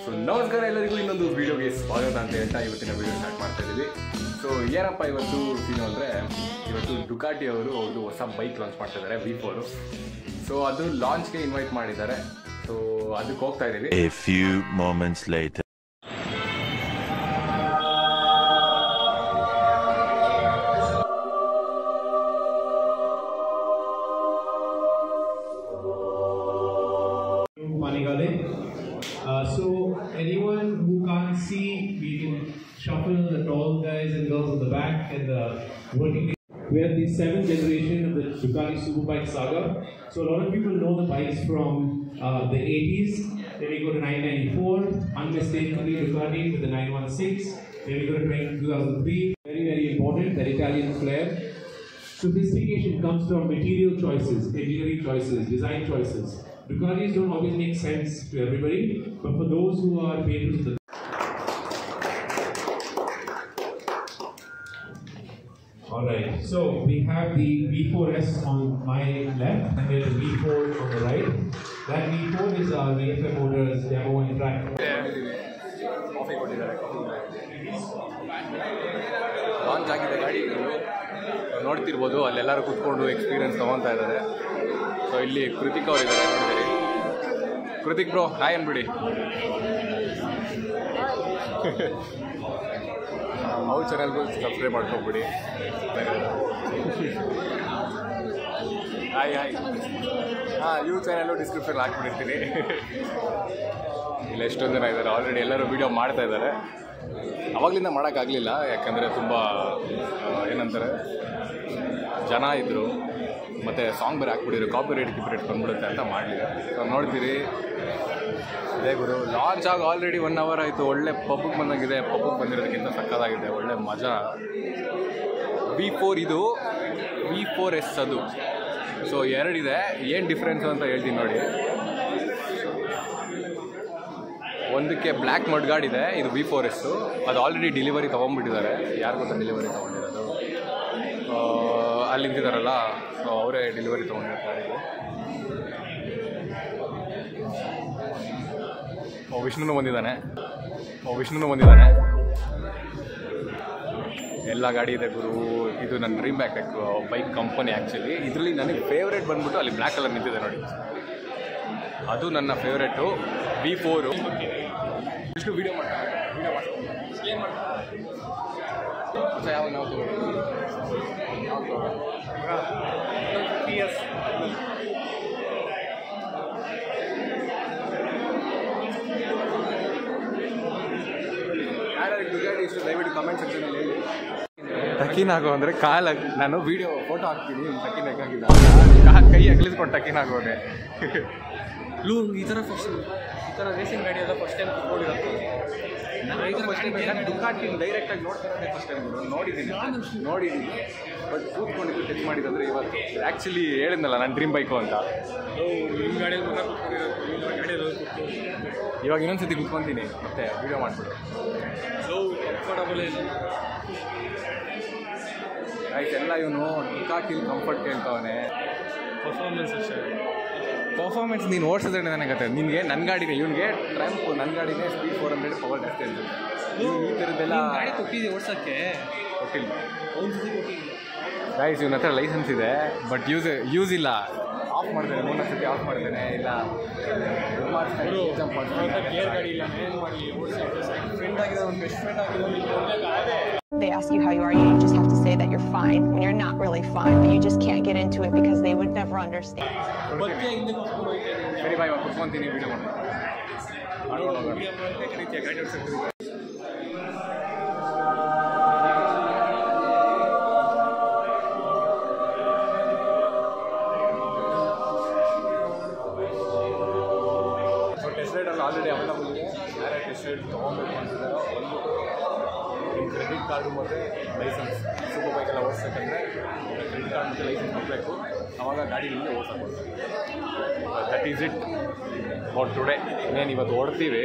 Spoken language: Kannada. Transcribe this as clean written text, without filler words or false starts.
ಸೊ ನಮಸ್ಕಾರ ಎಲ್ಲರಿಗೂ ಇನ್ನೊಂದು ವೀಡಿಯೋಗೆ ಸ್ವಾಗತ ಅಂತ ಹೇಳ್ತಾ ಇವತ್ತಿನ ವೀಡಿಯೋ ಸ್ಟಾರ್ಟ್ ಮಾಡ್ತಾ ಇದ್ದೀವಿ. ಸೊ ಏನಪ್ಪ ಇವತ್ತು ಸೀನು ಅಂದರೆ ಇವತ್ತು ಡುಕಾಟಿ ಅವರು ಒಂದು ಹೊಸ ಬೈಕ್ ಲಾಂಚ್ ಮಾಡ್ತಾ ಇದ್ದಾರೆ V4. ಸೊ ಅದು ಲಾಂಚ್ಗೆ ಇನ್ವೈಟ್ ಮಾಡಿದ್ದಾರೆ. ಸೊ ಅದಕ್ಕೆ ಹೋಗ್ತಾ ಇದ್ದೀವಿ. A few moments later. So anyone who can't see, we can shuffle the tall guys and girls at the back and the working. We have the 7th generation of the Ducati Superbike saga. So a lot of people know the bikes from the 80s. Then we go to 1994, unmistakably Ducati with the 916. Then we go to 2003. Very, very important, that Italian flair. Sophistication comes from material choices, engineering choices, design choices. Ducatis don't always make sense to everybody, but for those who are patrons of the Alright, so we have the V4S on my left and then the V4 on the right. That V4 is our VFM Motors demo and track. Launch ಆಗಿದೆ ಗಾಡಿ, ನೋಡ್ತಿರ್ಬೋದು ಅಲ್ಲೆಲ್ಲರೂ ಕೂತ್ಕೊಂಡು ಎಕ್ಸ್ಪೀರಿಯನ್ಸ್ ತೊಗೊತಾ ಇದ್ದಾರೆ. ಸೊ ಇಲ್ಲಿ ಕೃತಿಕ್ ಅವರು ಇದ್ದಾರೆ, ನೋಡಿದ್ದೀರಿ. ಕೃತಿಕ್ ಬ್ರೋ ಹಾಯ್ ಅನ್ಬಿಡಿ. ಅವ್ರ ಚಾನಲ್ಗೂ ಸಬ್ಸ್ಕ್ರೈಬ್ ಮಾಡ್ಕೊಂಬಿಡಿ. Hi hi. ಇವ್ರ ಚಾನಲ್ಲು ಡಿಸ್ಕ್ರಿಪ್ಷನ್ ಹಾಕ್ಬಿಟ್ಟಿರ್ತೀನಿ. ಇಲ್ಲಿ ಎಷ್ಟೊಂದು ಜನ ಇದ್ದಾರೆ, ಆಲ್ರೆಡಿ ಎಲ್ಲರೂ ವೀಡಿಯೋ ಮಾಡ್ತಾ ಇದ್ದಾರೆ. ಅವಾಗಲಿಂದ ಮಾಡೋಕ್ಕಾಗಲಿಲ್ಲ, ಯಾಕಂದರೆ ತುಂಬ ಏನಂತಾರೆ ಜನ ಇದ್ದರು, ಮತ್ತು ಸಾಂಗ್ ಬೇರೆ ಹಾಕ್ಬಿಟ್ಟಿದ್ರು, ಕಾಪಿರೈಟ್ ಬಂದ್ಬಿಡುತ್ತೆ ಅಂತ ಮಾಡಲಿಲ್ಲ. ಸೊ ನೋಡ್ತೀರಿ, ಅದೇ ಗುರು ಲಾಂಚ್ ಆಗಿ ಆಲ್ರೆಡಿ 1 hour ಆಯಿತು. ಒಳ್ಳೆ ಪಬ್ಬಿಗೆ ಬಂದಂಗಿದೆ, ಪಬ್ಬಿಗೆ ಬಂದಿರೋದಕ್ಕಿಂತ ಸಕ್ಕತ್ತಾಗಿದೆ, ಒಳ್ಳೆ ಮಜಾ. V4 ಇದು, V4S ಅದು. ಸೊ ಎರಡಿದೆ, ಏನು ಡಿಫ್ರೆನ್ಸು ಅಂತ ಹೇಳ್ತೀನಿ ನೋಡಿ. ಒಂದಕ್ಕೆ ಬ್ಲ್ಯಾಕ್ ಮಡ್ಗಾರ್ಡ್ ಇದೆ, ಇದು V4S. ಅದು ಆಲ್ರೆಡಿ ಡೆಲಿವರಿ ತೊಗೊಂಡ್ಬಿಟ್ಟಿದ್ದಾರೆ. ಯಾರು ಗೊತ್ತಾ ಡೆಲಿವರಿ ತೊಗೊಂಡಿರೋದು? ಅಲ್ಲಿ ನಿಂತಿದ್ದಾರಲ್ಲ, ಸೊ ಅವರೇ ಡೆಲಿವರಿ ತೊಗೊಂಡಿರ್ತಾರೆ. ವಿಷ್ಣುನು ಬಂದಿದ್ದಾನೆ. ಎಲ್ಲ ಗಾಡಿ ಇದೆ ಗುರು. ಇದು ನನ್ನ ಡ್ರೀಮ್ ಬೈಕ್ ಕಂಪನಿ ಆ್ಯಕ್ಚುಲಿ. ಇದರಲ್ಲಿ ನನಗೆ ಫೇವ್ರೇಟ್ ಬಂದ್ಬಿಟ್ಟು ಅಲ್ಲಿ ಬ್ಲ್ಯಾಕ್ ಕಲರ್ ನಿಂತಿದೆ ನೋಡಿ, ಅದು ನನ್ನ ಫೇವ್ರೇಟು V4. ವಿಷ್ಣು ವೀಡಿಯೋ ಮಾಡ್ತಾರೆ, ಏನು ಮಾಡ್ತಾರೆ ಯಾವ ನಾವು ಯಾರ್ಯಾರಿಗೆ ದುಗಾಡಿ ಇಷ್ಟು ದಯವಿಟ್ಟು ಕಮೆಂಟ್ ಸೆಕ್ಷನಲ್ಲಿ ಹೇಳಿ. ಟಕಿನಾಗೋ ಅಂದರೆ ಕಾಲಾಗಿ ನಾನು ವೀಡಿಯೋ ಫೋಟೋ ಹಾಕ್ತೀನಿ. ಟಕಿನ ಹಾಕಿದ್ದ ಕೈ ಅಗಲಿಸ್ಕೊಂಡು ಟಕಿನಾಗೋದೆ. ಈ ಥರ ರೇಸಿಂಗ್ ಗಾಡಿ ಎಲ್ಲ ಫಸ್ಟ್ ಟೈಮ್ ಕುತ್ಕೊಂಡಿರೋದು. ನಾನು ಡುಕಾಟಿ ಡೈರೆಕ್ಟಾಗಿ ನೋಡ್ತಿರೋದೇ ಫಸ್ಟ್ ಟೈಮ್ ನೋಡಿದ್ದೀನಿ. ಬಟ್ ಕೂತ್ಕೊಂಡಿದ್ದು ಟೆಚ್ ಮಾಡಿದಂದರೆ ಇವತ್ತು. ಆ್ಯಕ್ಚುಲಿ ಹೇಳಿದ್ನಲ್ಲ ನನ್ನ ಡ್ರೀಮ್ ಬೈಕು ಅಂತ. ನಿಮ್ಮ ಗಾಡಿಯಲ್ಲಿ ಇವಾಗ ಇನ್ನೊಂದು ಸತಿ ಕೂತ್ಕೊತೀನಿ, ಮತ್ತೆ ವೀಡಿಯೋ ಮಾಡಿಬಿಡು. ಆಯ್ತು, ಎಲ್ಲ ಇವನು ಡುಕಾಟಿಲಿ ಕಂಫರ್ಟ್ ಕೇಳ್ತವನೆ. ಪರ್ಫಾರ್ಮೆನ್ಸ್ ನೀನು ಓಡಿಸಿದ್ರೆ ನನಗೆ ಗೊತ್ತೆ. ನಿನಗೆ ನನ್ನ ಗಾಡಿನೇ, ಇವನಿಗೆ ಟ್ರಂಪ್ ನನ್ನ ಗಾಡಿನೇ ಸ್ಪೀಡ್ 400 ಪವರ್ ಜಾಸ್ತಿ ಅಂತ. ನೀವು ಈ ಥರದ್ದೆಲ್ಲ ಗಾಡಿ ಕೊಟ್ಟಿದ್ದೆ ಓಡಿಸೋಕ್ಕೆ ಕೊಟ್ಟಿಲ್ಲ ಗೈಸ್. ಇವನ ಹತ್ರ ಲೈಸೆನ್ಸ್ ಇದೆ, ಬಟ್ ಯೂಸ್ ಇಲ್ಲ. ಆಫ್ ಮಾಡ್ತೇನೆ, 3 ಸತಿ ಆಫ್ ಮಾಡ್ತೇನೆ. ಇಲ್ಲ ಗೇರ್ ಗಾಡಿ ಇಲ್ಲ, ಏನು ಮಾಡಲಿ. ಫ್ರೆಂಡ್ ಆಗಿದೆ, ಒಂದು ಬೆಸ್ಟ್ ಫ್ರೆಂಡ್ ಆಗಿದೆ. They ask you how you are, you just have to say that you're fine when you're not really fine, but you just can't get into it because they would never understand. ಸರಿ ಬಾಯ್, ಕುತ್ಕೊಂತೀನಿ, ವೀಡಿಯೋ ಮಾಡಿ. ಸೊ ಟೆಸ್ಟ್ ರೈಡಲ್ಲಿ ಆಲ್ರೆಡಿ ಅವೈಲಬಲ್ ಇದೆ. ಯಾರೇ ಟೆಸ್ಟ್ ರೈಡ್ ತೊಗೊಬೇಕು ಅಂತಿದ್ದಾರೋ ಒಂದು ಕ್ರೆಡಿಟ್ ಕಾರ್ಡು ಮತ್ತು ಲೈಸೆನ್ಸ್. ಸೂಪರ್ ಬೈಕೆಲ್ಲ ಓಡಿಸ್ಬೇಕಂದ್ರೆ ಕ್ರೆಡಿಟ್ ಕಾರ್ಡ್ ಮತ್ತು ಲೈಸೆನ್ಸ್ ಕೊಡಬೇಕು, ಆವಾಗ ಗಾಡಿ ನಿಮಗೆ ಓಡಿಸೋದು. That is it for today. ಇನ್ನೇನು ಇವತ್ತು ಓಡ್ತೀವಿ.